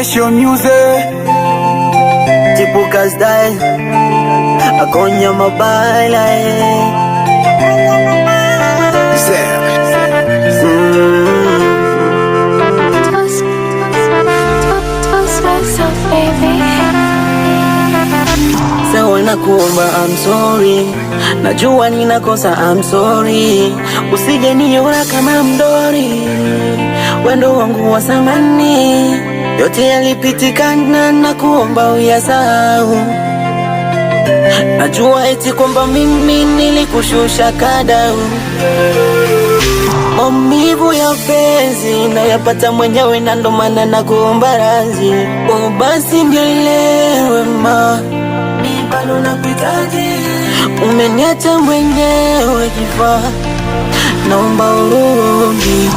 special music. Typical style, akonya mabala Sawa nakuomba I'm sorry, najua ninakosa I'm sorry. Usije niona kama mdori, wendo wangu wa samani yote yalipitikana, nakuomba uyasahau. Najua eti kwamba mimi nilikushusha kadau. Maumivu ya penzi nayapata mwenyewe, na ndo maana nakuomba radhi. Oh basi nielewe ma, mimi bado nakuhitaji. Umeniacha mwenyewe kifaa, naomba urudi.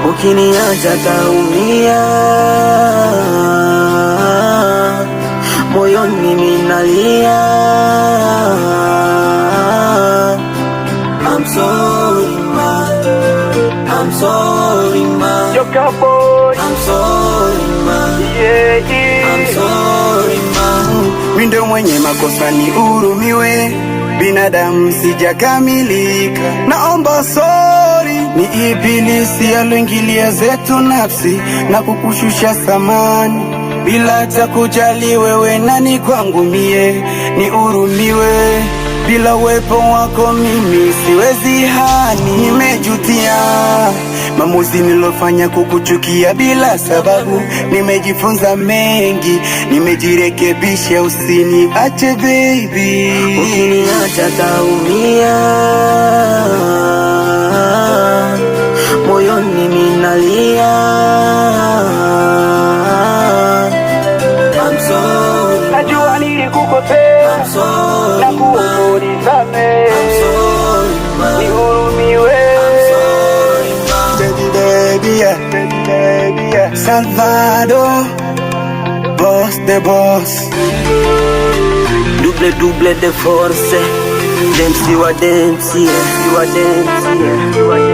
Ukiniacha taumia, moyoni minalia. I'm sorry ma, I'm sorry ma, Joka boy, I'm sorry ma, I'm sorry ma. mimi ndo mwenye makosa, nihurumiwe. Binadamu sijakamilika, naomba sorry. Ni ibilisi aloingilia zetu nafsi na kukushusha samani, bila hata kujali wewe nani kwangu mie. Nihurumiwe, bila uwepo wako mimi siwezi hani. Nimejutia maamuzi nilofanya kukuchukia bila sababu. Nimejifunza mengi, nimejirekebisha, usiniache baby. Ukiniacha taumia, moyoni minalia. I'm sorry, Najua nilikukosea, I'm sorry, nakuomba unisamehe. I'm sorry ma, Nihurumiwe, I'm sorry ma. baby, yeah. Baby, yeah. Salvador, boss the boss. Double de force, them see what them see, see what them see, see what them